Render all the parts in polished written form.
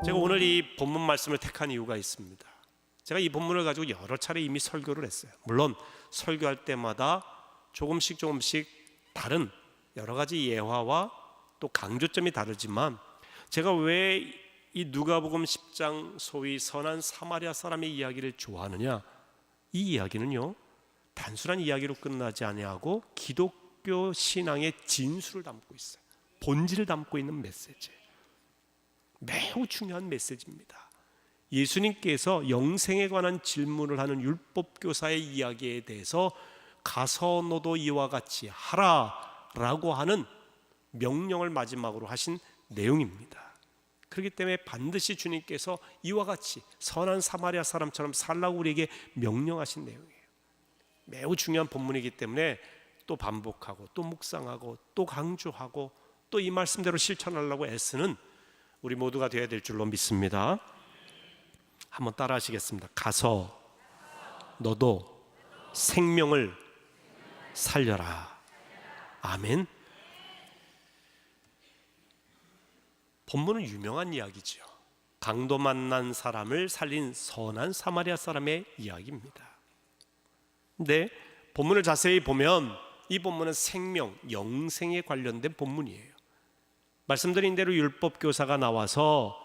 제가 오늘 이 본문 말씀을 택한 이유가 있습니다. 제가 이 본문을 가지고 여러 차례 이미 설교를 했어요. 물론 설교할 때마다 조금씩 다른 여러 가지 예화와 또 강조점이 다르지만, 제가 왜 이 누가복음 10장 소위 선한 사마리아 사람의 이야기를 좋아하느냐, 이 이야기는요 단순한 이야기로 끝나지 아니하고 기독교 신앙의 진수를 담고 있어요. 본질을 담고 있는 메시지, 매우 중요한 메시지입니다. 예수님께서 영생에 관한 질문을 하는 율법교사의 이야기에 대해서 가서 너도 이와 같이 하라라고 하는 명령을 마지막으로 하신 내용입니다. 그렇기 때문에 반드시 주님께서 이와 같이 선한 사마리아 사람처럼 살라고 우리에게 명령하신 내용이에요. 매우 중요한 본문이기 때문에 또 반복하고 또 묵상하고 또 강조하고 또 이 말씀대로 실천하려고 애쓰는 우리 모두가 되어야 될 줄로 믿습니다. 한번 따라 하시겠습니다. 가서 너도 생명을 살려라. 아멘. 본문은 유명한 이야기죠. 강도 만난 사람을 살린 선한 사마리아 사람의 이야기입니다. 근데 본문을 자세히 보면 이 본문은 생명, 영생에 관련된 본문이에요. 말씀드린 대로 율법교사가 나와서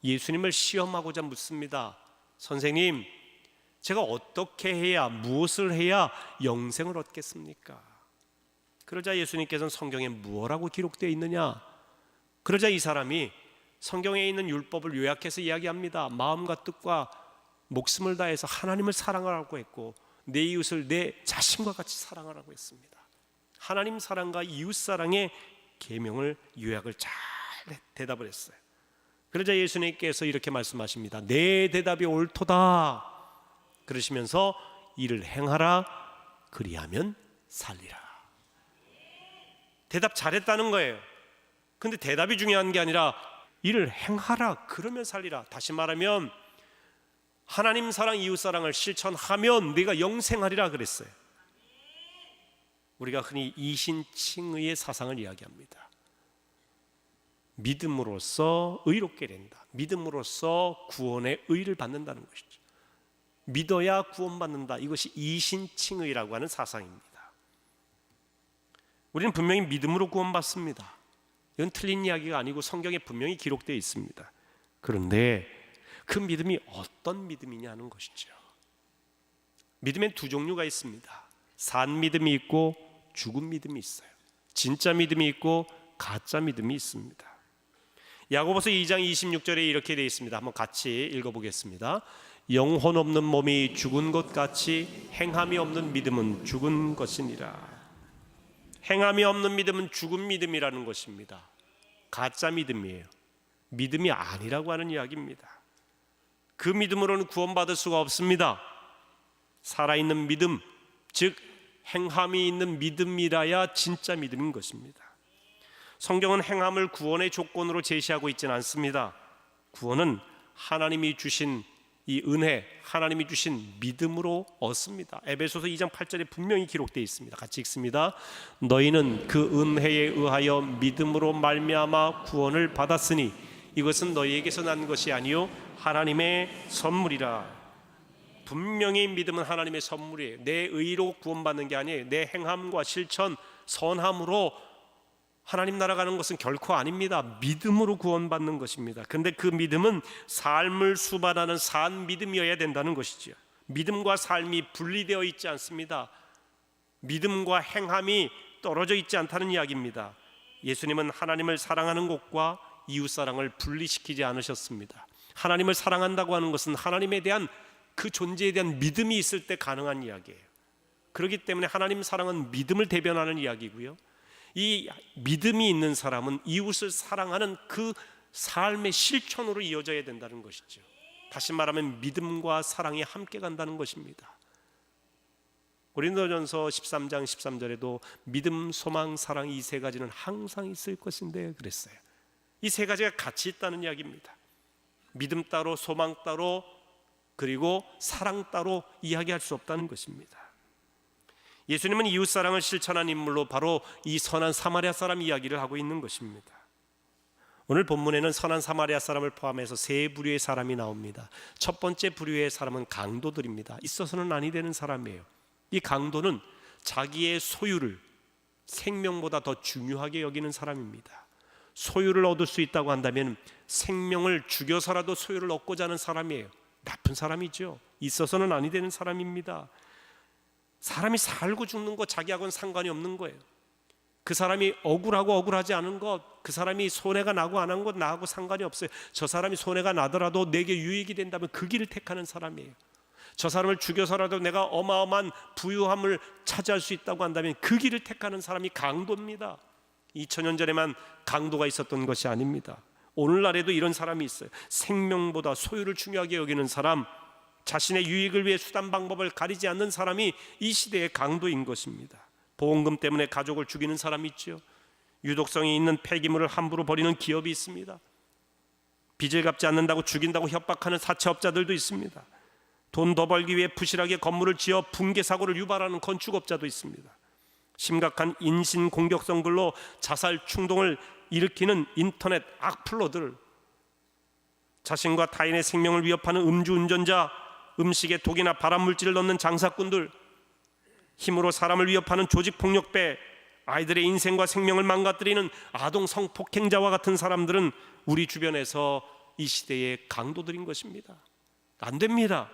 예수님을 시험하고자 묻습니다. 선생님, 제가 어떻게 해야, 무엇을 해야 영생을 얻겠습니까? 그러자 예수님께서는 성경에 무엇라고 기록되어 있느냐? 그러자 이 사람이 성경에 있는 율법을 요약해서 이야기합니다. 마음과 뜻과 목숨을 다해서 하나님을 사랑하라고 했고 내 이웃을 내 자신과 같이 사랑하라고 했습니다. 하나님 사랑과 이웃 사랑의 계명을 요약을 잘 대답을 했어요. 그러자 예수님께서 이렇게 말씀하십니다. 내 대답이 옳도다. 그러시면서 이를 행하라. 그리하면 살리라. 대답 잘했다는 거예요. 근데 대답이 중요한 게 아니라 이를 행하라. 그러면 살리라. 다시 말하면 하나님 사랑, 이웃 사랑을 실천하면 네가 영생하리라 그랬어요. 우리가 흔히 이신칭의의 사상을 이야기합니다. 믿음으로써 의롭게 된다. 믿음으로써 구원의 의를 받는다는 것이죠. 믿어야 구원받는다. 이것이 이신칭의라고 하는 사상입니다. 우리는 분명히 믿음으로 구원받습니다. 이건 틀린 이야기가 아니고 성경에 분명히 기록되어 있습니다. 그런데 그 믿음이 어떤 믿음이냐 하는 것이죠. 믿음엔 두 종류가 있습니다. 산 믿음이 있고 죽은 믿음이 있어요. 진짜 믿음이 있고 가짜 믿음이 있습니다. 야고보서 2장 26절에 이렇게 되어 있습니다. 한번 같이 읽어보겠습니다. 영혼 없는 몸이 죽은 것 같이 행함이 없는 믿음은 죽은 것이니라. 행함이 없는 믿음은 죽은 믿음이라는 것입니다. 가짜 믿음이에요. 믿음이 아니라고 하는 이야기입니다. 그 믿음으로는 구원받을 수가 없습니다. 살아있는 믿음, 즉 행함이 있는 믿음이라야 진짜 믿음인 것입니다. 성경은 행함을 구원의 조건으로 제시하고 있지는 않습니다. 구원은 하나님이 주신 이 은혜, 하나님이 주신 믿음으로 얻습니다. 에베소서 2장 8절에 분명히 기록되어 있습니다. 같이 읽습니다. 너희는 그 은혜에 의하여 믿음으로 말미암아 구원을 받았으니 이것은 너희에게서 난 것이 아니요 하나님의 선물이라. 분명히 믿음은 하나님의 선물이에요. 내 의로 구원받는 게 아니에요. 내 행함과 실천, 선함으로 하나님 나라 가는 것은 결코 아닙니다. 믿음으로 구원받는 것입니다. 그런데 그 믿음은 삶을 수반하는 산 믿음이어야 된다는 것이죠. 믿음과 삶이 분리되어 있지 않습니다. 믿음과 행함이 떨어져 있지 않다는 이야기입니다. 예수님은 하나님을 사랑하는 것과 이웃사랑을 분리시키지 않으셨습니다. 하나님을 사랑한다고 하는 것은 하나님에 대한 그 존재에 대한 믿음이 있을 때 가능한 이야기예요. 그렇기 때문에 하나님 사랑은 믿음을 대변하는 이야기고요, 이 믿음이 있는 사람은 이웃을 사랑하는 그 삶의 실천으로 이어져야 된다는 것이죠. 다시 말하면 믿음과 사랑이 함께 간다는 것입니다. 고린도전서 13장 13절에도 믿음, 소망, 사랑 이 세 가지는 항상 있을 것인데 그랬어요. 이 세 가지가 같이 있다는 이야기입니다. 믿음 따로, 소망 따로, 그리고 사랑 따로 이야기할 수 없다는 것입니다. 예수님은 이웃사랑을 실천한 인물로 바로 이 선한 사마리아 사람 이야기를 하고 있는 것입니다. 오늘 본문에는 선한 사마리아 사람을 포함해서 세 부류의 사람이 나옵니다. 첫 번째 부류의 사람은 강도들입니다. 있어서는 아니 되는 사람이에요. 이 강도는 자기의 소유를 생명보다 더 중요하게 여기는 사람입니다. 소유를 얻을 수 있다고 한다면 생명을 죽여서라도 소유를 얻고자 하는 사람이에요. 나쁜 사람이죠. 있어서는 아니 되는 사람입니다. 사람이 살고 죽는 거 자기하고는 상관이 없는 거예요. 그 사람이 억울하고 억울하지 않은 것, 그 사람이 손해가 나고 안 한 것 나하고 상관이 없어요. 저 사람이 손해가 나더라도 내게 유익이 된다면 그 길을 택하는 사람이에요. 저 사람을 죽여서라도 내가 어마어마한 부유함을 차지할 수 있다고 한다면 그 길을 택하는 사람이 강도입니다. 2000년 전에만 강도가 있었던 것이 아닙니다. 오늘날에도 이런 사람이 있어요. 생명보다 소유를 중요하게 여기는 사람, 자신의 유익을 위해 수단 방법을 가리지 않는 사람이 이 시대의 강도인 것입니다. 보험금 때문에 가족을 죽이는 사람이 있죠. 유독성이 있는 폐기물을 함부로 버리는 기업이 있습니다. 빚을 갚지 않는다고 죽인다고 협박하는 사채업자들도 있습니다. 돈 더 벌기 위해 부실하게 건물을 지어 붕괴 사고를 유발하는 건축업자도 있습니다. 심각한 인신 공격성 글로 자살 충동을 일으키는 인터넷 악플러들, 자신과 타인의 생명을 위협하는 음주운전자, 음식에 독이나 발암물질을 넣는 장사꾼들, 힘으로 사람을 위협하는 조직폭력배, 아이들의 인생과 생명을 망가뜨리는 아동 성폭행자와 같은 사람들은 우리 주변에서 이 시대의 강도들인 것입니다. 안 됩니다.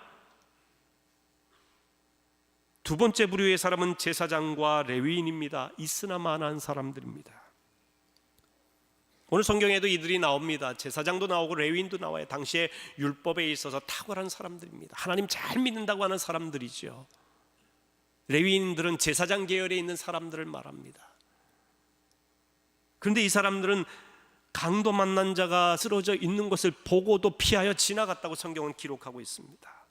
두 번째 부류의 사람은 제사장과 레위인입니다. 있으나 마나한 사람들입니다. 오늘 성경에도 이들이 나옵니다. 제사장도 나오고 레위인도 나와요. 당시에 율법에 있어서 탁월한 사람들입니다. 하나님 잘 믿는다고 하는 사람들이죠. 레위인들은 제사장 계열에 있는 사람들을 말합니다. 그런데 이 사람들은 강도 만난 자가 쓰러져 있는 것을 보고도 피하여 지나갔다고 성경은 기록하고 있습니다.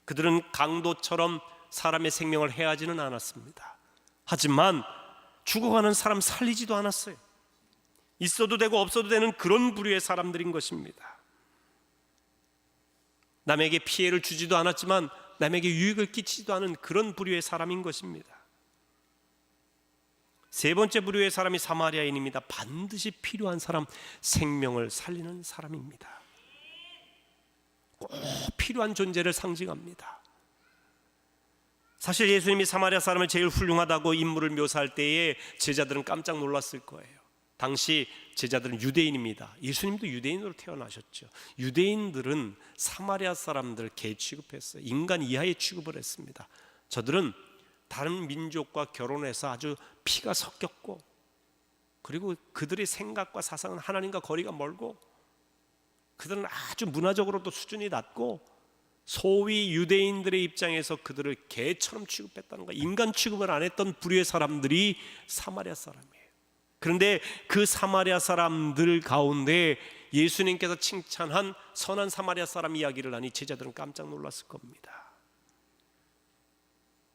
그들은 강도처럼 사람의 생명을 해하지는 않았습니다. 하지만 죽어가는 사람 살리지도 않았어요. 있어도 되고 없어도 되는 그런 부류의 사람들인 것입니다. 남에게 피해를 주지도 않았지만 남에게 유익을 끼치지도 않은 그런 부류의 사람인 것입니다. 세 번째 부류의 사람이 사마리아인입니다. 반드시 필요한 사람, 생명을 살리는 사람입니다. 꼭 필요한 존재를 상징합니다. 사실 예수님이 사마리아 사람을 제일 훌륭하다고 인물을 묘사할 때에 제자들은 깜짝 놀랐을 거예요. 당시 제자들은 유대인입니다. 예수님도 유대인으로 태어나셨죠. 유대인들은 사마리아 사람들 개 취급했어요. 인간 이하의 취급을 했습니다. 저들은 다른 민족과 결혼해서 아주 피가 섞였고, 그리고 그들의 생각과 사상은 하나님과 거리가 멀고, 그들은 아주 문화적으로도 수준이 낮고, 소위 유대인들의 입장에서 그들을 개처럼 취급했다는 거, 인간 취급을 안 했던 부류의 사람들이 사마리아 사람이에요. 그런데 그 사마리아 사람들 가운데 예수님께서 칭찬한 선한 사마리아 사람 이야기를 하니 제자들은 깜짝 놀랐을 겁니다.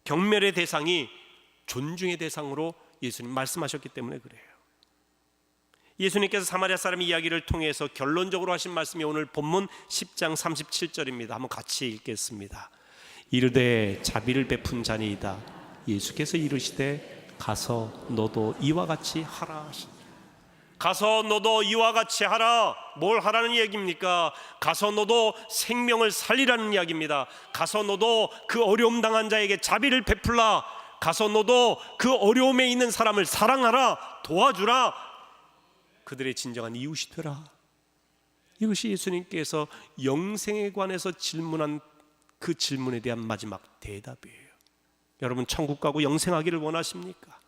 경멸의 대상이 존중의 대상으로 예수님 말씀하셨기 때문에 그래요. 예수님께서 사마리아 사람 이야기를 통해서 결론적으로 하신 말씀이 오늘 본문 10장 37절입니다. 한번 같이 읽겠습니다. 이르되 자비를 베푼 자니이다. 예수께서 이르시되 가서 너도 이와 같이 하라 하시니. 가서 너도 이와 같이 하라. 뭘 하라는 얘기입니까? 가서 너도 생명을 살리라는 이야기입니다. 가서 너도 그 어려움 당한 자에게 자비를 베풀라. 가서 너도 그 어려움에 있는 사람을 사랑하라. 도와주라. 그들의 진정한 이웃이 되라. 이것이 예수님께서 영생에 관해서 질문한 그 질문에 대한 마지막 대답이에요. 여러분, 천국 가고 영생하기를 원하십니까?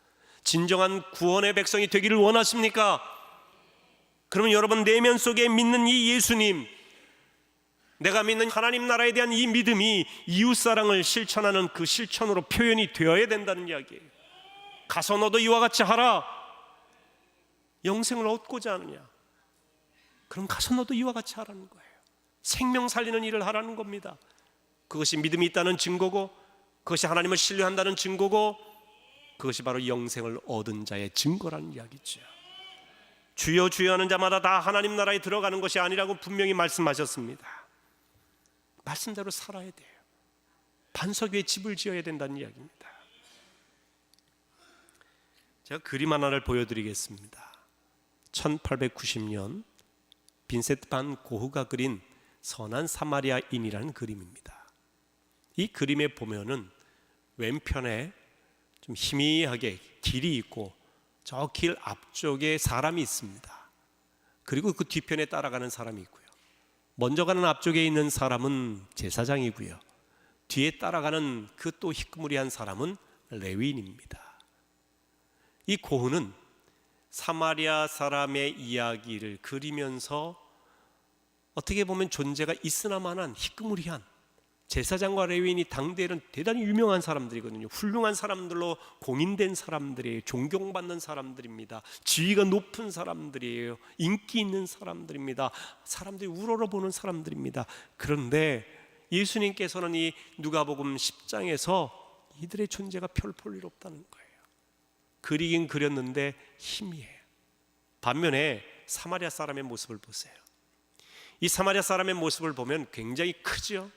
진정한 구원의 백성이 되기를 원하십니까? 그러면 여러분 내면 속에 믿는 이 예수님, 내가 믿는 하나님 나라에 대한 이 믿음이 이웃사랑을 실천하는 그 실천으로 표현이 되어야 된다는 이야기예요. 가서 너도 이와 같이 하라. 영생을 얻고자 하느냐? 그럼 가서 너도 이와 같이 하라는 거예요. 생명 살리는 일을 하라는 겁니다. 그것이 믿음이 있다는 증거고, 그것이 하나님을 신뢰한다는 증거고, 그것이 바로 영생을 얻은 자의 증거라는 이야기죠. 주여 주여 하는 자마다 다 하나님 나라에 들어가는 것이 아니라고 분명히 말씀하셨습니다. 말씀대로 살아야 돼요. 반석 위에 집을 지어야 된다는 이야기입니다. 제가 그림 하나를 보여드리겠습니다. 1890년 빈센트 반 고흐가 그린 선한 사마리아인이라는 그림입니다. 이 그림에 보면은 왼편에 좀 희미하게 길이 있고 저 길 앞쪽에 사람이 있습니다. 그리고 그 뒤편에 따라가는 사람이 있고요. 먼저 가는 앞쪽에 있는 사람은 제사장이고요. 뒤에 따라가는 그 또 희끄무리한 사람은 레위인입니다. 이 고흐는 사마리아 사람의 이야기를 그리면서 어떻게 보면 존재가 있으나마나 희끄무리한 제사장과 레위인이 당대에는 대단히 유명한 사람들이거든요. 훌륭한 사람들로 공인된 사람들이에요. 존경받는 사람들입니다. 지위가 높은 사람들이에요. 인기 있는 사람들입니다. 사람들이 우러러보는 사람들입니다. 그런데 예수님께서는 이 누가복음 10장에서 이들의 존재가 별 볼 일 없다는 거예요. 그리긴 그렸는데 희미해요. 반면에 사마리아 사람의 모습을 보세요. 이 사마리아 사람의 모습을 보면 굉장히 크죠.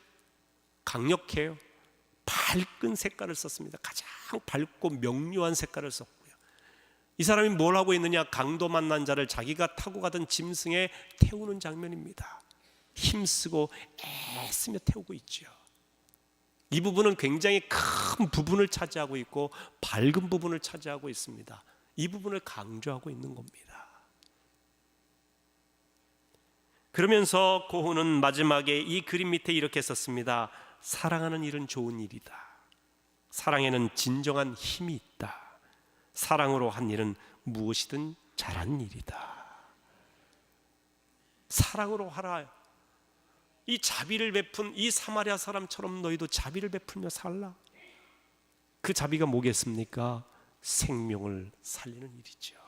강력해요. 밝은 색깔을 썼습니다. 가장 밝고 명료한 색깔을 썼고요. 이 사람이 뭘 하고 있느냐? 강도 만난 자를 자기가 타고 가던 짐승에 태우는 장면입니다. 힘쓰고 애쓰며 태우고 있죠. 이 부분은 굉장히 큰 부분을 차지하고 있고 밝은 부분을 차지하고 있습니다. 이 부분을 강조하고 있는 겁니다. 그러면서 고흐는 마지막에 이 그림 밑에 이렇게 썼습니다. 사랑하는 일은 좋은 일이다. 사랑에는 진정한 힘이 있다. 사랑으로 한 일은 무엇이든 잘한 일이다. 사랑으로 하라. 이 자비를 베푼 이 사마리아 사람처럼 너희도 자비를 베풀며 살라. 그 자비가 뭐겠습니까? 생명을 살리는 일이죠.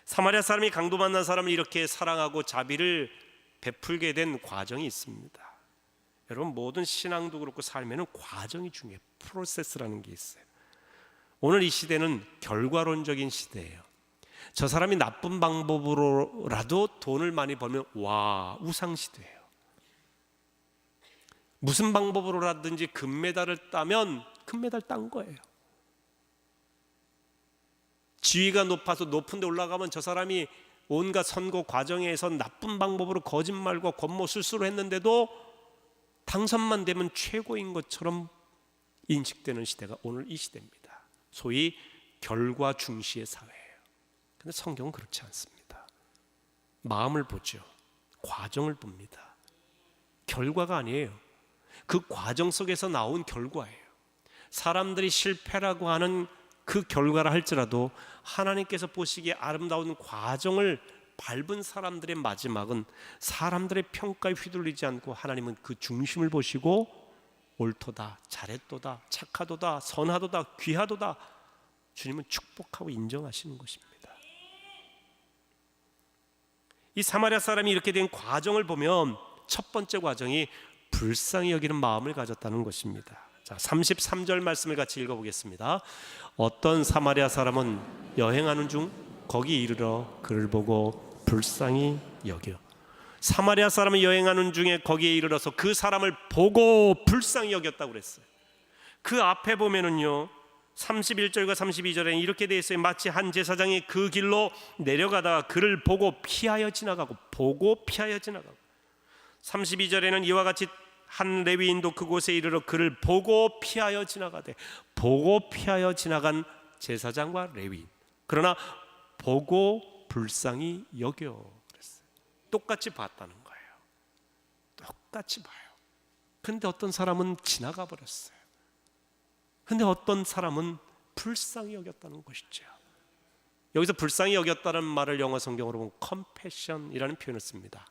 사마리아 사람이 강도 만난 사람을 이렇게 사랑하고 자비를 베풀게 된 과정이 있습니다. 여러분, 모든 신앙도 그렇고 삶에는 과정이 중요해요. 프로세스라는 게 있어요. 오늘 이 시대는 결과론적인 시대예요. 저 사람이 나쁜 방법으로라도 돈을 많이 벌면 와, 우상시대예요. 무슨 방법으로라든지 금메달을 따면 금메달 딴 거예요. 지위가 높아서 높은 데 올라가면 저 사람이 온갖 선거 과정에서 나쁜 방법으로 거짓말과 권모술수로 했는데도 당선만 되면 최고인 것처럼 인식되는 시대가 오늘 이 시대입니다. 소위 결과 중시의 사회예요. 그런데 성경은 그렇지 않습니다. 마음을 보죠. 과정을 봅니다. 결과가 아니에요. 그 과정 속에서 나온 결과예요. 사람들이 실패라고 하는 그 결과라 할지라도 하나님께서 보시기에 아름다운 과정을 밟은 사람들의 마지막은 사람들의 평가에 휘둘리지 않고 하나님은 그 중심을 보시고 옳도다, 잘했도다, 착하도다, 선하도다, 귀하도다, 주님은 축복하고 인정하시는 것입니다. 이 사마리아 사람이 이렇게 된 과정을 보면 첫 번째 과정이 불쌍히 여기는 마음을 가졌다는 것입니다. 자, 33절 말씀을 같이 읽어보겠습니다. 어떤 사마리아 사람은 여행하는 중 거기 이르러 그를 보고 불쌍히 여겨. 사마리아 사람이 여행하는 중에 거기에 이르러서 그 사람을 보고 불쌍히 여겼다고 그랬어요. 그 앞에 보면은요 31절과 32절에는 이렇게 되어 있어요. 마치 한 제사장이 그 길로 내려가다가 그를 보고 피하여 지나가고, 보고 피하여 지나가고. 32절에는 이와 같이 한 레위인도 그곳에 이르러 그를 보고 피하여 지나가되, 보고 피하여 지나간 제사장과 레위인, 그러나 보고 불쌍히 여겨 그랬어요. 똑같이 봤다는 거예요. 똑같이 봐요. 근데 어떤 사람은 지나가 버렸어요. 근데 어떤 사람은 불쌍히 여겼다는 것이죠. 여기서 불쌍히 여겼다는 말을 영어 성경으로 보면 compassion이라는 표현을 씁니다.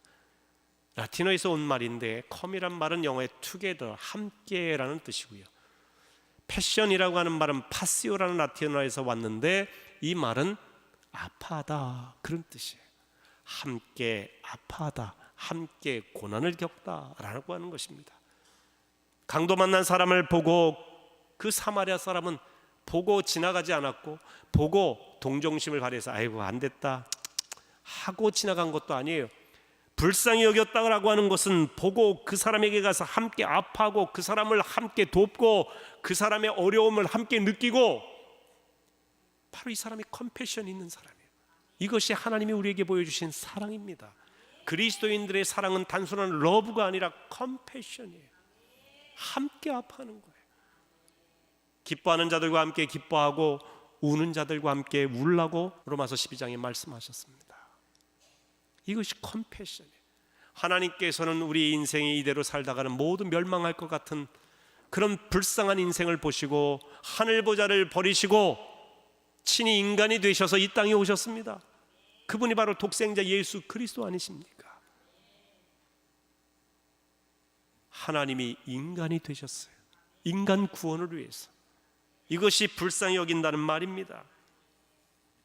라틴어에서 온 말인데 컴이란 말은 영어의 together, 함께라는 뜻이고요. 패션이라고 하는 말은 파시오라는 라틴어에서 왔는데 이 말은 아파하다 그런 뜻이에요. 함께 아파하다, 함께 고난을 겪다라고 하는 것입니다. 강도 만난 사람을 보고 그 사마리아 사람은 보고 지나가지 않았고, 보고 동정심을 발휘해서 아이고 안 됐다 하고 지나간 것도 아니에요. 불쌍히 여겼다라고 하는 것은 보고 그 사람에게 가서 함께 아파하고 그 사람을 함께 돕고 그 사람의 어려움을 함께 느끼고, 바로 이 사람이 컴패션 있는 사람이에요. 이것이 하나님이 우리에게 보여주신 사랑입니다. 그리스도인들의 사랑은 단순한 러브가 아니라 컴패션이에요. 함께 아파하는 거예요. 기뻐하는 자들과 함께 기뻐하고 우는 자들과 함께 울라고 로마서 12장에 말씀하셨습니다. 이것이 컴패션이에요. 하나님께서는 우리 인생이 이대로 살다가는 모두 멸망할 것 같은 그런 불쌍한 인생을 보시고 하늘 보좌를 버리시고 친히 인간이 되셔서 이 땅에 오셨습니다. 그분이 바로 독생자 예수 그리스도 아니십니까? 하나님이 인간이 되셨어요. 인간 구원을 위해서. 이것이 불쌍히 여긴다는 말입니다.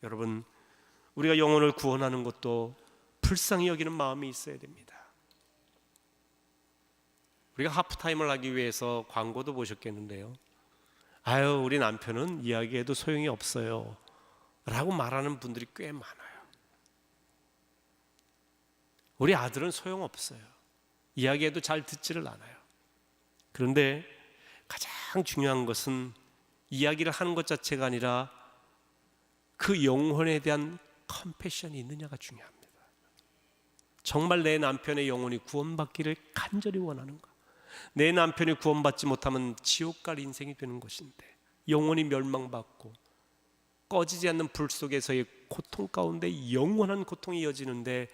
여러분, 우리가 영혼을 구원하는 것도 불쌍히 여기는 마음이 있어야 됩니다. 우리가 하프타임을 하기 위해서 광고도 보셨겠는데요. 아유, 우리 남편은 이야기해도 소용이 없어요 라고 말하는 분들이 꽤 많아요. 우리 아들은 소용없어요. 이야기해도 잘 듣지를 않아요. 그런데 가장 중요한 것은 이야기를 하는 것 자체가 아니라 그 영혼에 대한 컴패션이 있느냐가 중요합니다. 정말 내 남편의 영혼이 구원받기를 간절히 원하는가? 내 남편이 구원받지 못하면 지옥 갈 인생이 되는 것인데, 영혼이 멸망받고 꺼지지 않는 불 속에서의 고통 가운데 영원한 고통이 이어지는데,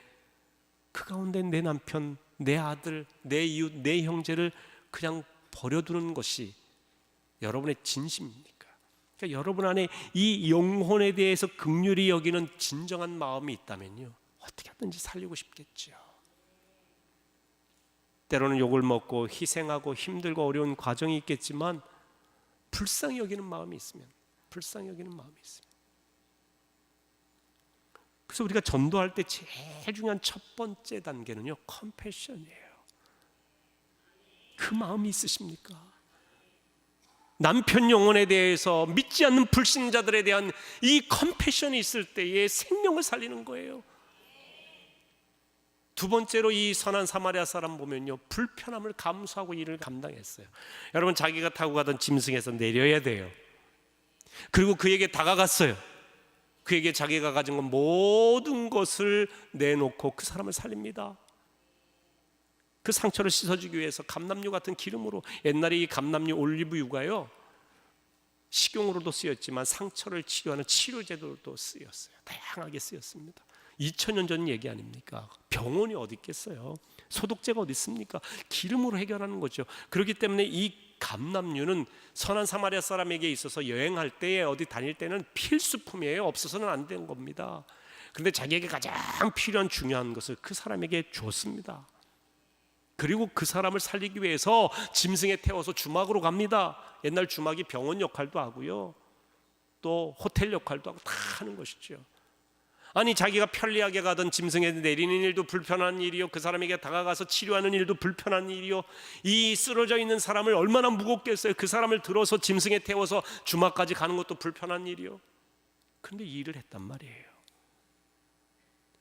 그 가운데 내 남편, 내 아들, 내 이웃, 내 형제를 그냥 버려두는 것이 여러분의 진심입니까? 그러니까 여러분 안에 이 영혼에 대해서 긍휼히 여기는 진정한 마음이 있다면요, 어떻게 하든지 살리고 싶겠죠. 때로는 욕을 먹고 희생하고 힘들고 어려운 과정이 있겠지만 불쌍히 여기는 마음이 있으면, 불쌍히 여기는 마음이 있으면. 그래서 우리가 전도할 때 제일 중요한 첫 번째 단계는요, 컴패션이에요. 그 마음이 있으십니까? 남편 영혼에 대해서 믿지 않는 불신자들에 대한 이 컴패션이 있을 때에 생명을 살리는 거예요. 두 번째로 이 선한 사마리아 사람 보면요, 불편함을 감수하고 일을 감당했어요. 여러분, 자기가 타고 가던 짐승에서 내려야 돼요. 그리고 그에게 다가갔어요. 그에게 자기가 가진 건 모든 것을 내놓고 그 사람을 살립니다. 그 상처를 씻어주기 위해서 감람유 같은 기름으로, 옛날에 이 감람유 올리브유가요, 식용으로도 쓰였지만 상처를 치료하는 치료제도도 쓰였어요. 다양하게 쓰였습니다. 2000년 전 얘기 아닙니까? 병원이 어디 있겠어요? 소독제가 어디 있습니까? 기름으로 해결하는 거죠. 그렇기 때문에 이 감람유는 선한 사마리아 사람에게 있어서 여행할 때에, 어디 다닐 때는 필수품이에요. 없어서는 안 되는 겁니다. 그런데 자기에게 가장 필요한 중요한 것을 그 사람에게 줬습니다. 그리고 그 사람을 살리기 위해서 짐승에 태워서 주막으로 갑니다. 옛날 주막이 병원 역할도 하고요, 또 호텔 역할도 하고 다 하는 것이죠. 아니, 자기가 편리하게 가던 짐승에 내리는 일도 불편한 일이요, 그 사람에게 다가가서 치료하는 일도 불편한 일이요, 이 쓰러져 있는 사람을 얼마나 무겁겠어요. 그 사람을 들어서 짐승에 태워서 주막까지 가는 것도 불편한 일이요. 그런데 이 일을 했단 말이에요.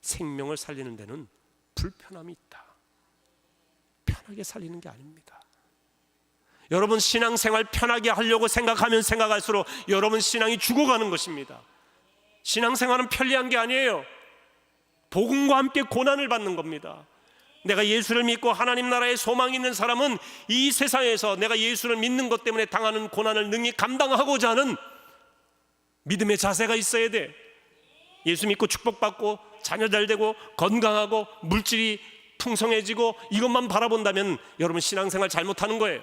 생명을 살리는 데는 불편함이 있다. 편하게 살리는 게 아닙니다. 여러분, 신앙생활 편하게 하려고 생각하면 생각할수록 여러분 신앙이 죽어가는 것입니다. 신앙생활은 편리한 게 아니에요. 복음과 함께 고난을 받는 겁니다. 내가 예수를 믿고 하나님 나라에 소망이 있는 사람은 이 세상에서 내가 예수를 믿는 것 때문에 당하는 고난을 능히 감당하고자 하는 믿음의 자세가 있어야 돼. 예수 믿고 축복받고 자녀 잘 되고 건강하고 물질이 풍성해지고 이것만 바라본다면 여러분 신앙생활 잘못하는 거예요.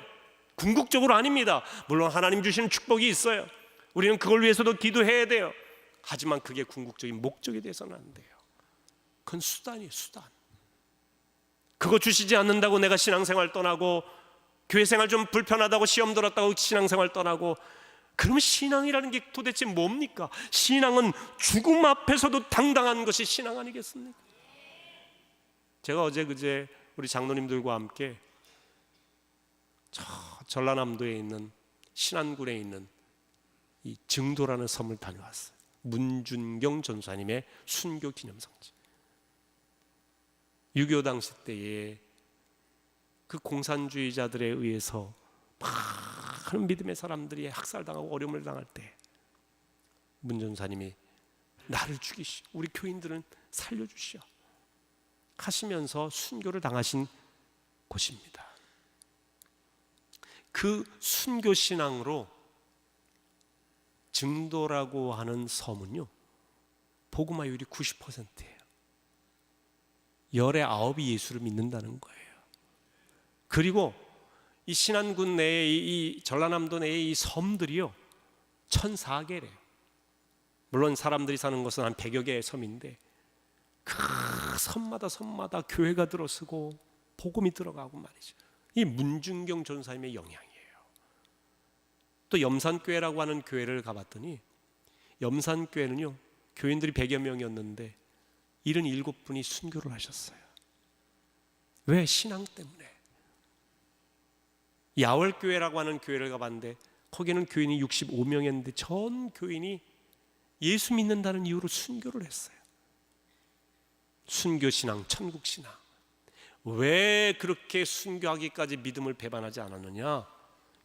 궁극적으로 아닙니다. 물론 하나님 주시는 축복이 있어요. 우리는 그걸 위해서도 기도해야 돼요. 하지만 그게 궁극적인 목적이 돼서는 안 돼요. 그건 수단이에요, 수단. 그거 주시지 않는다고 내가 신앙생활 떠나고, 교회생활 좀 불편하다고 시험 들었다고 신앙생활 떠나고, 그러면 신앙이라는 게 도대체 뭡니까? 신앙은 죽음 앞에서도 당당한 것이 신앙 아니겠습니까? 제가 어제 그제 우리 장로님들과 함께 저 전라남도에 있는 신안군에 있는 이 증도라는 섬을 다녀왔어요. 문준경 전사님의 순교 기념성지. 6.25 당시 때에 그 공산주의자들에 의해서 많은 믿음의 사람들이 학살당하고 어려움을 당할 때 문 전사님이 나를 죽이시오, 우리 교인들은 살려주시오 하시면서 순교를 당하신 곳입니다. 그 순교신앙으로 증도라고 하는 섬은요, 복음화율이 90%예요. 열의 9이 예수를 믿는다는 거예요. 그리고 이 신안군 내에, 이 전라남도 내에 이 섬들이요 1,400개래요. 물론 사람들이 사는 것은 한 100여 개의 섬인데 그 섬마다 교회가 들어서고 복음이 들어가고 말이죠. 이 문중경 전사님의 영향이에요. 또 염산교회라고 하는 교회를 가봤더니 염산교회는요 교인들이 100여 명이었는데 77분이 순교를 하셨어요. 왜? 신앙 때문에. 야월교회라고 하는 교회를 가봤는데 거기는 교인이 65명이었는데 전 교인이 예수 믿는다는 이유로 순교를 했어요. 순교신앙, 천국신앙. 왜 그렇게 순교하기까지 믿음을 배반하지 않았느냐?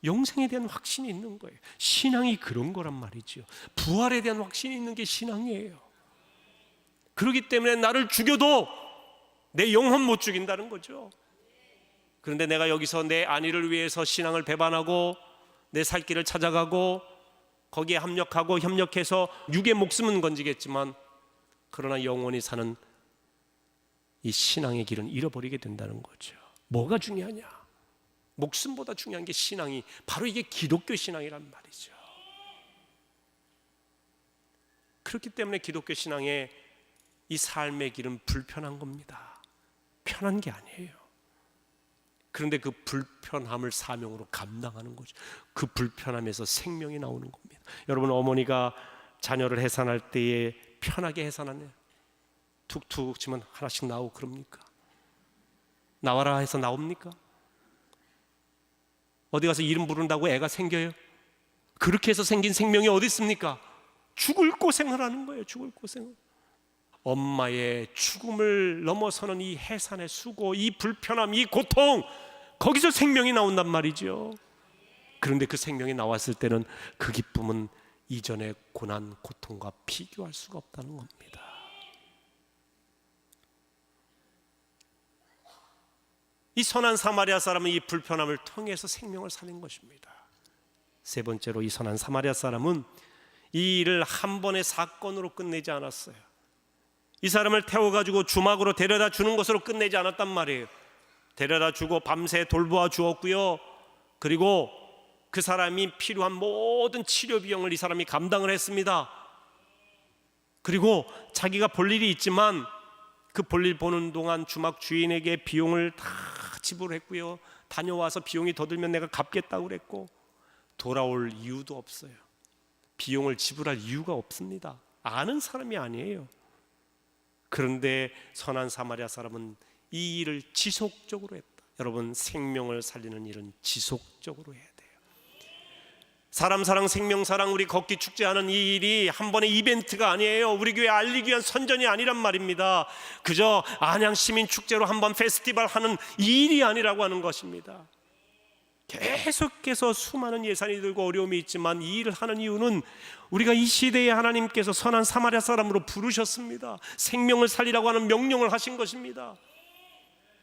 영생에 대한 확신이 있는 거예요. 신앙이 그런 거란 말이죠. 부활에 대한 확신이 있는 게 신앙이에요. 그렇기 때문에 나를 죽여도 내 영혼 못 죽인다는 거죠. 그런데 내가 여기서 내 안위를 위해서 신앙을 배반하고 내 살 길을 찾아가고 거기에 합력하고 협력해서 육의 목숨은 건지겠지만 그러나 영원히 사는 이 신앙의 길은 잃어버리게 된다는 거죠. 뭐가 중요하냐? 목숨보다 중요한 게 신앙이, 바로 이게 기독교 신앙이란 말이죠. 그렇기 때문에 기독교 신앙의 이 삶의 길은 불편한 겁니다. 편한 게 아니에요. 그런데 그 불편함을 사명으로 감당하는 거죠. 그 불편함에서 생명이 나오는 겁니다. 여러분, 어머니가 자녀를 해산할 때에 편하게 해산하네요. 툭툭 치면 하나씩 나오고 그럽니까? 나와라 해서 나옵니까? 어디 가서 이름 부른다고 애가 생겨요? 그렇게 해서 생긴 생명이 어디 있습니까? 죽을 고생을 하는 거예요. 죽을 고생을. 엄마의 죽음을 넘어서는 이 해산의 수고, 이 불편함, 이 고통, 거기서 생명이 나온단 말이죠. 그런데 그 생명이 나왔을 때는 그 기쁨은 이전의 고난, 고통과 비교할 수가 없다는 겁니다. 이 선한 사마리아 사람은 이 불편함을 통해서 생명을 살린 것입니다. 세 번째로, 이 선한 사마리아 사람은 이 일을 한 번의 사건으로 끝내지 않았어요. 이 사람을 태워가지고 주막으로 데려다 주는 것으로 끝내지 않았단 말이에요. 데려다 주고 밤새 돌보아 주었고요. 그리고 그 사람이 필요한 모든 치료 비용을 이 사람이 감당을 했습니다. 그리고 자기가 볼 일이 있지만 그 볼일 보는 동안 주막 주인에게 비용을 다 지불했고요. 다녀와서 비용이 더 들면 내가 갚겠다고 그랬고, 돌아올 이유도 없어요. 비용을 지불할 이유가 없습니다. 아는 사람이 아니에요. 그런데 선한 사마리아 사람은 이 일을 지속적으로 했다. 여러분, 생명을 살리는 일은 지속적으로 해야 돼요. 사람 사랑, 생명 사랑, 우리 걷기 축제하는 이 일이 한 번의 이벤트가 아니에요. 우리 교회 알리기 위한 선전이 아니란 말입니다. 그저 안양 시민 축제로 한번 페스티벌 하는 이 일이 아니라고 하는 것입니다. 계속해서 수많은 예산이 들고 어려움이 있지만 이 일을 하는 이유는 우리가 이 시대에 하나님께서 선한 사마리아 사람으로 부르셨습니다. 생명을 살리라고 하는 명령을 하신 것입니다.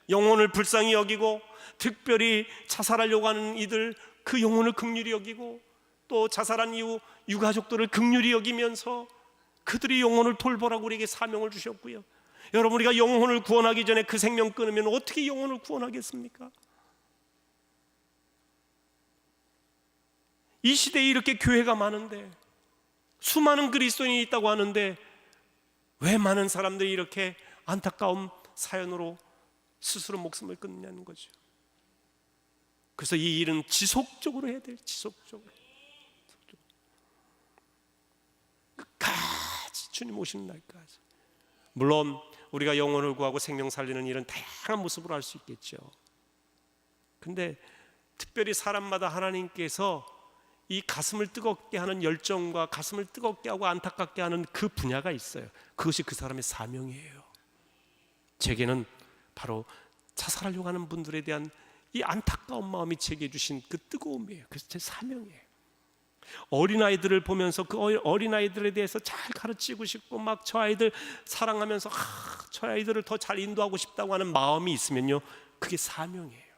영혼을 불쌍히 여기고, 특별히 자살하려고 하는 이들, 그 영혼을 긍휼히 여기고, 또 자살한 이후 유가족들을 긍휼히 여기면서 그들의 영혼을 돌보라고 우리에게 사명을 주셨고요. 여러분, 우리가 영혼을 구원하기 전에 그 생명 끊으면 어떻게 영혼을 구원하겠습니까? 이 시대에 이렇게 교회가 많은데, 수많은 그리스도인이 있다고 하는데 왜 많은 사람들이 이렇게 안타까운 사연으로 스스로 목숨을 끊느냐는 거죠. 그래서 이 일은 지속적으로 해야 돼요. 지속적으로. 끝까지 주님 오시는 날까지. 물론 우리가 영혼을 구하고 생명 살리는 일은 다양한 모습으로 할 수 있겠죠. 근데 특별히 사람마다 하나님께서 이 가슴을 뜨겁게 하는 열정과 가슴을 뜨겁게 하고 안타깝게 하는 그 분야가 있어요. 그것이 그 사람의 사명이에요. 제게는 바로 자살하려고 하는 분들에 대한 이 안타까운 마음이 제게 주신 그 뜨거움이에요. 그래서 제 사명이에요. 어린아이들을 보면서 그 어린아이들에 대해서 잘 가르치고 싶고 막 저 아이들 사랑하면서 저 아이들을 더 잘 인도하고 싶다고 하는 마음이 있으면요, 그게 사명이에요.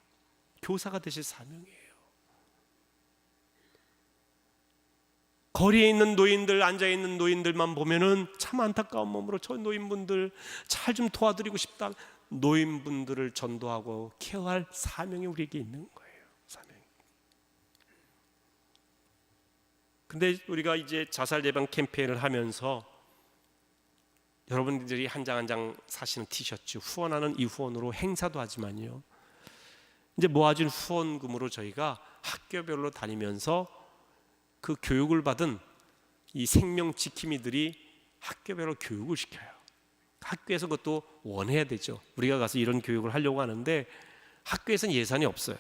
교사가 되실 사명이에요. 거리에 있는 노인들, 앉아있는 노인들만 보면은 참 안타까운 몸으로 저 노인분들 잘 좀 도와드리고 싶다. 노인분들을 전도하고 케어할 사명이 우리에게 있는 거예요. 사명. 근데 우리가 이제 자살 예방 캠페인을 하면서 여러분들이 한 장 한 장 사시는 티셔츠, 후원하는 이 후원으로 행사도 하지만요, 이제 모아진 후원금으로 저희가 학교별로 다니면서 그 교육을 받은 이 생명 지킴이들이 학교별로 교육을 시켜요. 학교에서 그것도 원해야 되죠. 우리가 가서 이런 교육을 하려고 하는데 학교에서는 예산이 없어요.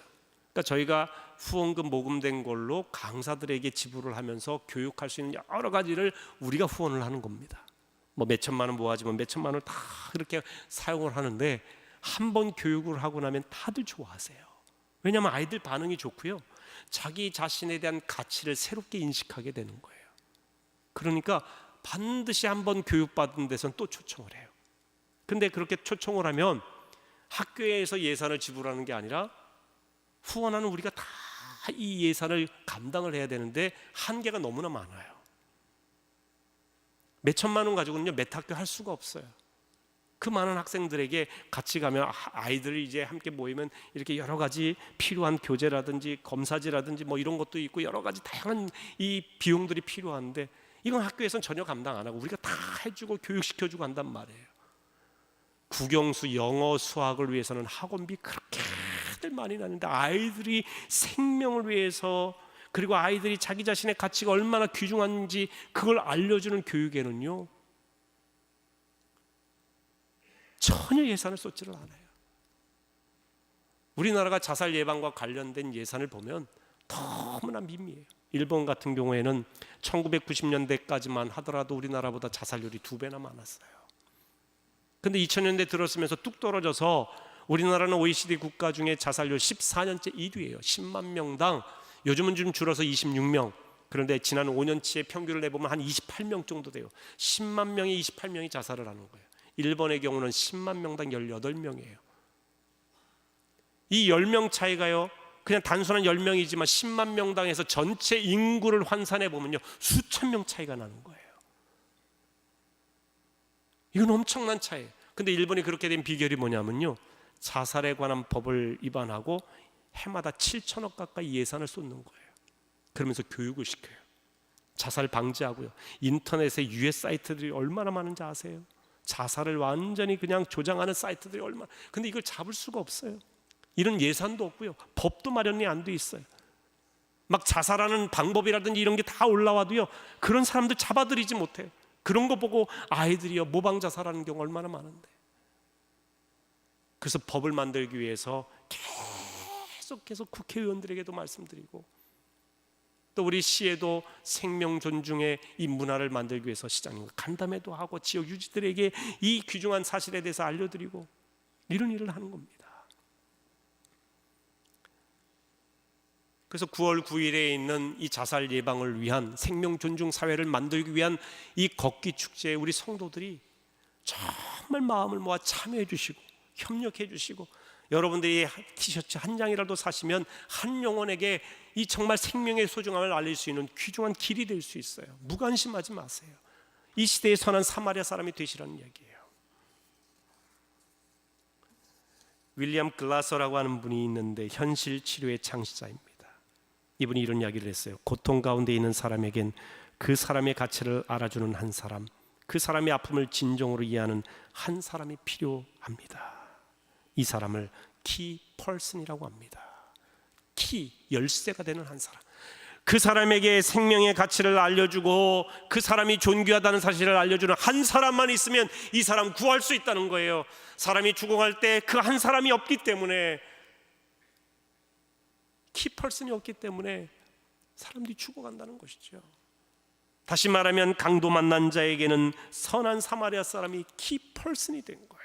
그러니까 저희가 후원금 모금된 걸로 강사들에게 지불을 하면서 교육할 수 있는 여러 가지를 우리가 후원을 하는 겁니다. 뭐 몇천만 원 모아지면 몇천만 원을 다 그렇게 사용을 하는데 한 번 교육을 하고 나면 다들 좋아하세요. 왜냐하면 아이들 반응이 좋고요, 자기 자신에 대한 가치를 새롭게 인식하게 되는 거예요. 그러니까 반드시 한번 교육받은 데선 또 초청을 해요. 근데 그렇게 초청을 하면 학교에서 예산을 지불하는 게 아니라 후원하는 우리가 다 이 예산을 감당을 해야 되는데 한계가 너무나 많아요. 몇천만 원 가지고는요 몇 학교 할 수가 없어요. 그 많은 학생들에게 같이 가면 아이들이 이제 함께 모이면 이렇게 여러 가지 필요한 교재라든지 검사지라든지 뭐 이런 것도 있고 여러 가지 다양한 이 비용들이 필요한데 이건 학교에서는 전혀 감당 안 하고 우리가 다 해주고 교육시켜주고 한단 말이에요. 국영수, 영어, 수학을 위해서는 학원비 그렇게들 많이 나는데 아이들이 생명을 위해서, 그리고 아이들이 자기 자신의 가치가 얼마나 귀중한지 그걸 알려주는 교육에는요 전혀 예산을 쏟지를 않아요. 우리나라가 자살 예방과 관련된 예산을 보면 너무나 미미해요. 일본 같은 경우에는 1990년대까지만 하더라도 우리나라보다 자살률이 2배나 많았어요. 근데 2000년대 들어서면서 뚝 떨어져서 우리나라는 OECD 국가 중에 자살률 14년째 1위예요. 10만 명당 요즘은 좀 줄어서 26명. 그런데 지난 5년치의 평균을 내보면 한 28명 정도 돼요. 10만 명에 28명이 자살을 하는 거예요. 일본의 경우는 10만 명당 18명이에요. 이 10명 차이가요, 그냥 단순한 10명이지만 10만 명당에서 전체 인구를 환산해 보면요 수천 명 차이가 나는 거예요. 이건 엄청난 차이예요. 근데 일본이 그렇게 된 비결이 뭐냐면요, 자살에 관한 법을 위반하고 해마다 7천억 가까이 예산을 쏟는 거예요. 그러면서 교육을 시켜요. 자살 방지하고요. 인터넷에 유해 사이트들이 얼마나 많은지 아세요? 자살을 완전히 그냥 조장하는 사이트들이 얼마나. 근데 이걸 잡을 수가 없어요. 이런 예산도 없고요, 법도 마련이 안 돼 있어요. 막 자살하는 방법이라든지 이런 게 다 올라와도요 그런 사람들 잡아들이지 못해요. 그런 거 보고 아이들이요 모방 자살하는 경우 얼마나 많은데. 그래서 법을 만들기 위해서 계속 국회의원들에게도 말씀드리고 또 우리 시에도 생명 존중의 이 문화를 만들기 위해서 시장님과 간담회도 하고 지역 유지들에게 이 귀중한 사실에 대해서 알려드리고 이런 일을 하는 겁니다. 그래서 9월 9일에 있는 이 자살 예방을 위한 생명 존중 사회를 만들기 위한 이 걷기 축제에 우리 성도들이 정말 마음을 모아 참여해 주시고 협력해 주시고 여러분들이 티셔츠 한 장이라도 사시면 한 영혼에게 이 정말 생명의 소중함을 알릴 수 있는 귀중한 길이 될 수 있어요. 무관심하지 마세요. 이 시대에 선한 사마리아 사람이 되시라는 얘기예요. 윌리엄 글라서라고 하는 분이 있는데 현실 치료의 창시자입니다. 이분이 이런 이야기를 했어요. 고통 가운데 있는 사람에겐 그 사람의 가치를 알아주는 한 사람, 그 사람의 아픔을 진정으로 이해하는 한 사람이 필요합니다. 이 사람을 키 펄슨이라고 합니다. 키, 열쇠가 되는 한 사람. 그 사람에게 생명의 가치를 알려주고 그 사람이 존귀하다는 사실을 알려주는 한 사람만 있으면 이 사람 구할 수 있다는 거예요. 사람이 죽어갈 때 그 한 사람이 없기 때문에, 키펄슨이 없기 때문에 사람들이 죽어간다는 것이죠. 다시 말하면 강도 만난 자에게는 선한 사마리아 사람이 키펄슨이 된 거예요.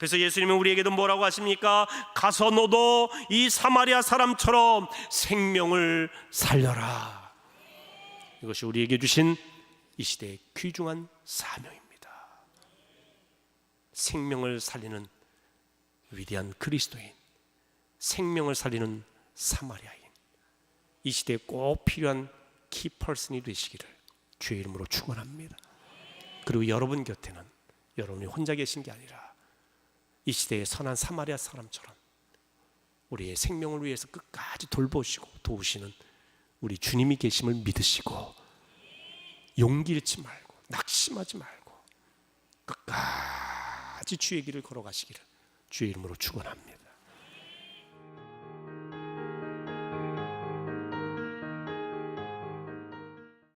그래서 예수님은 우리에게도 뭐라고 하십니까? 가서 너도 이 사마리아 사람처럼 생명을 살려라. 이것이 우리에게 주신 이 시대의 귀중한 사명입니다. 생명을 살리는 위대한 그리스도인, 생명을 살리는 사마리아인, 이 시대에 꼭 필요한 키퍼슨이 되시기를 주의 이름으로 축원합니다. 그리고 여러분 곁에는 여러분이 혼자 계신 게 아니라 이 시대의 선한 사마리아 사람처럼 우리의 생명을 위해서 끝까지 돌보시고 도우시는 우리 주님이 계심을 믿으시고 용기 잃지 말고 낙심하지 말고 끝까지 주의 길을 걸어가시기를 주의 이름으로 축원합니다.